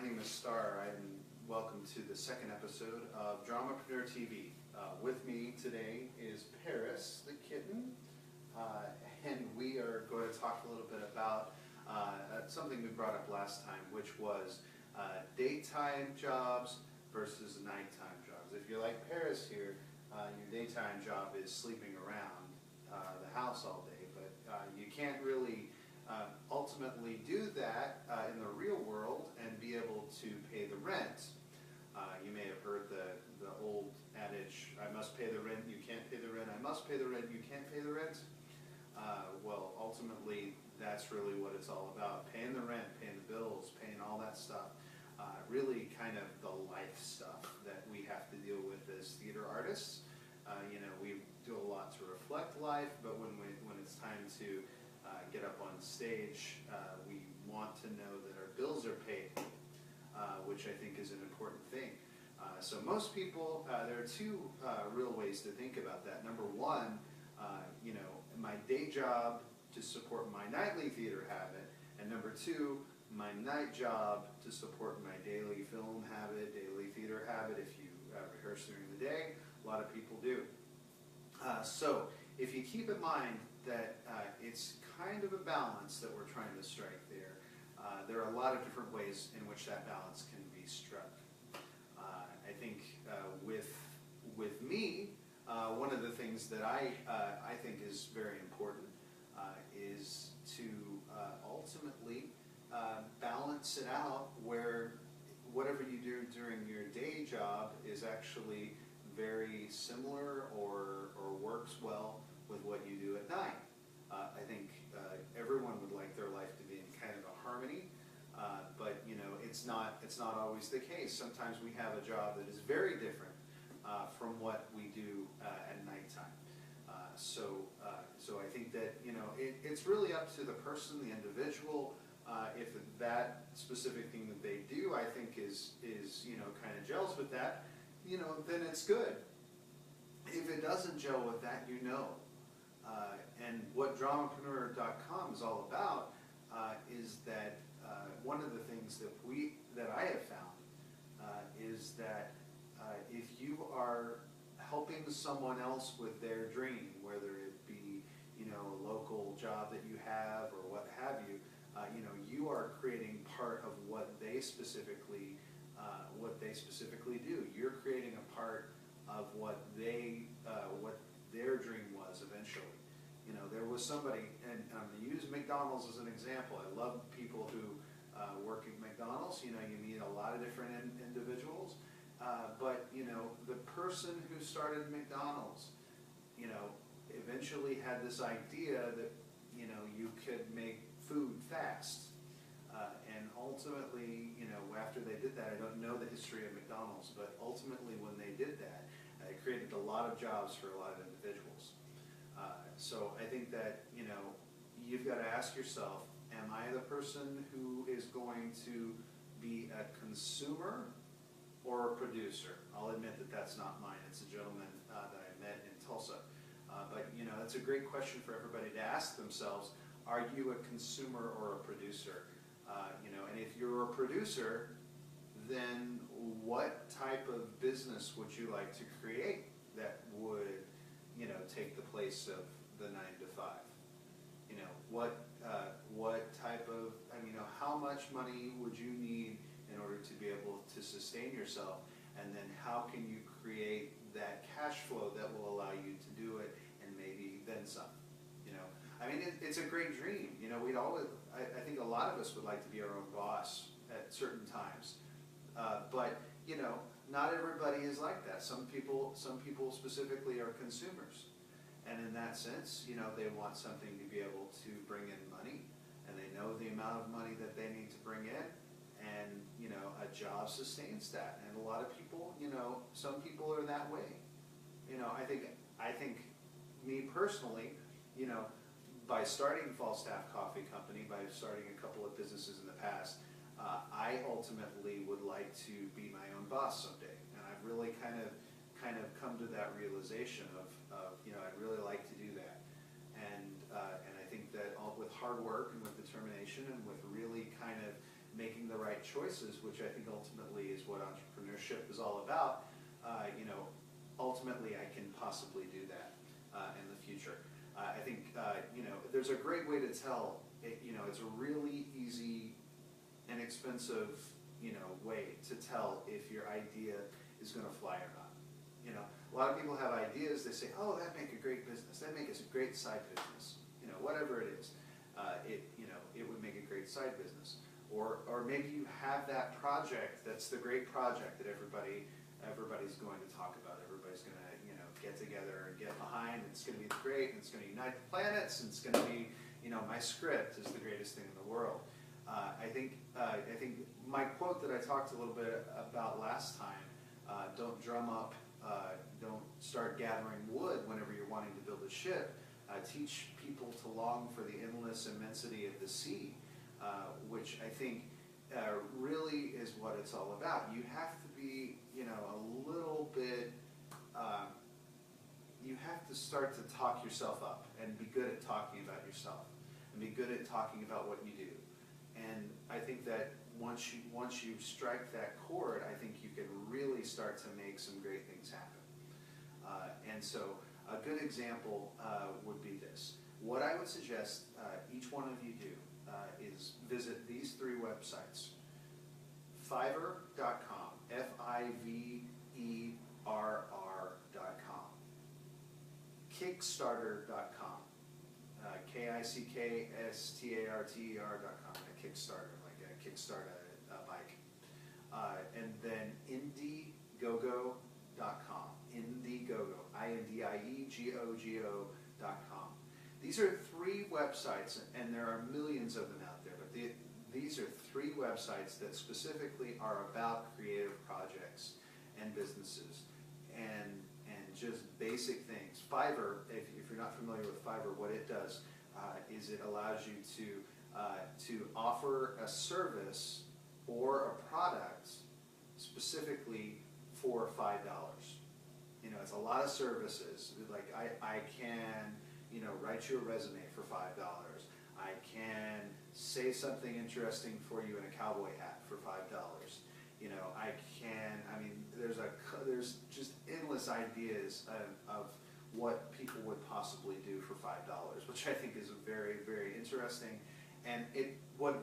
name is Star. I'm welcome to the second episode of Dramapreneur TV. With me today is Paris, the kitten, and we are going to talk a little bit about something we brought up last time, which was daytime jobs versus nighttime jobs. If you're like Paris here, your daytime job is sleeping around the house all day, but you can't really ultimately do that in the real world and be able to pay the rent. You may have heard the old adage, I must pay the rent, you can't pay the rent, I must pay the rent, you can't pay the rent. Well, ultimately, that's really what it's all about. Paying the rent, paying the bills, paying all that stuff. Really kind of the life stuff that we have to deal with as theater artists. You know, we do a lot to reflect life, but when it's time to get up on stage, we want to know that our bills are paid, which I think is an important thing. So most people, there are two real ways to think about that. Number one, you know, my day job to support my nightly theater habit, and number two, my night job to support my daily film habit, daily theater habit. If you rehearse during the day, a lot of people do. So if you keep in mind that it's kind of a balance that we're trying to strike there, there are a lot of different ways in which that balance can be struck. I think with me, one of the things that I think is very important is to ultimately balance it out where whatever you do during your day job is actually very similar or works well with what you do at night. I think everyone would like their life to be in kind of a harmony, but you know, it's not always the case. Sometimes we have a job that is very different from what we do at nighttime. So I think that, you know, it's really up to the person, the individual. If that specific thing that they do, I think is you know, kind of gels with that, you know, then it's good. If it doesn't gel with that, you know. And what Dramapreneur.com is all about is that one of the things that I have found is that if you are helping someone else with their dream, whether it be, you know, a local job that you have or what have you, you know, you are creating part of what they specifically do. You're creating a part of what their dream was eventually. You know, there was somebody, and I'm going to use McDonald's as an example. I love people who work at McDonald's. You know, you meet a lot of different individuals, but you know, the person who started McDonald's, you know, eventually had this idea that, you know, you could make food fast. And ultimately, you know, after they did that, I don't know the history of McDonald's, but ultimately when they did that, it created a lot of jobs for a lot of individuals. So I think that, you know, you've got to ask yourself, am I the person who is going to be a consumer or a producer? I'll admit that that's not mine. It's a gentleman that I met in Tulsa. But, you know, that's a great question for everybody to ask themselves. Are you a consumer or a producer? You know, and if you're a producer, then what type of business would you like to create that would, you know, take the place of the 9 to 5? You know, what type of, I mean, you know, how much money would you need in order to be able to sustain yourself? And then how can you create that cash flow that will allow you to do it, and maybe then some? You know, I mean, it's a great dream. You know, we'd always, I think a lot of us would like to be our own boss at certain times. But, you know, not everybody is like that. Some people specifically are consumers. And in that sense, you know, they want something to be able to bring in money, and they know the amount of money that they need to bring in, and, you know, a job sustains that. And a lot of people, you know, some people are that way. You know, I think me personally, you know, by starting Falstaff Coffee Company, by starting a couple of businesses in the past, I ultimately would like to be my own boss someday. And I've really kind of come to that realization of you know, I'd really like to do that. And I think that with hard work and with determination and with really kind of making the right choices, which I think ultimately is what entrepreneurship is all about. Ultimately I can possibly do that in the future. I think there's a great way to tell. It's a really easy, inexpensive way to tell if your idea is going to fly or not. A lot of people have ideas. They say, "Oh, that'd make a great business. That'd make us a great side business." Whatever it is, it would make a great side business. Or maybe you have that project that's the great project that everybody's going to talk about. Everybody's going to get together and get behind. It's going to be great. And it's going to unite the planets. And it's going to be my script is the greatest thing in the world. I think my quote that I talked a little bit about last time. Don't drum up. Don't start gathering wood whenever you're wanting to build a ship. Teach people to long for the endless immensity of the sea, which I think really is what it's all about. You have to be, a little bit, you have to start to talk yourself up and be good at talking about yourself and be good at talking about what you do. And I think that once you strike that chord, I think you can really start to make some great things happen. And so a good example would be this. What I would suggest each one of you do is visit these three websites. Fiverr.com, Fiverr.com, Kickstarter.com, Kickstarter.com, Kickstarter, like a kickstart a bike. And then Indiegogo.com, Indiegogo, Indiegogo.com. These are three websites, and there are millions of them out there, but these are three websites that specifically are about creative projects and businesses and just basic things. Fiverr, if you're not familiar with Fiverr, what it does is it allows you to offer a service or a product specifically for $5. It's a lot of services. Like I can write you a resume for $5. I can say something interesting for you in a cowboy hat for $5. There's just endless ideas of what people would possibly do for $5, which I think is very, very interesting. And what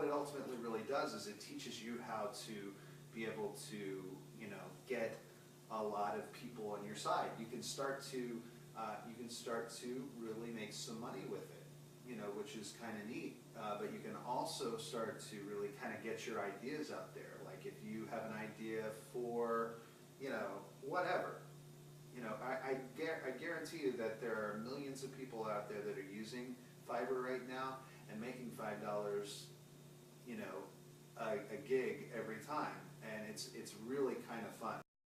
it ultimately really does is it teaches you how to be able to get a lot of people on your side. You can start to really make some money with it, which is kind of neat. But you can also start to really kind of get your ideas out there. Like if you have an idea for, whatever. I guarantee you that there are millions of people out there that are using Fiverr right now and making $5, a gig every time, and it's really kind of fun.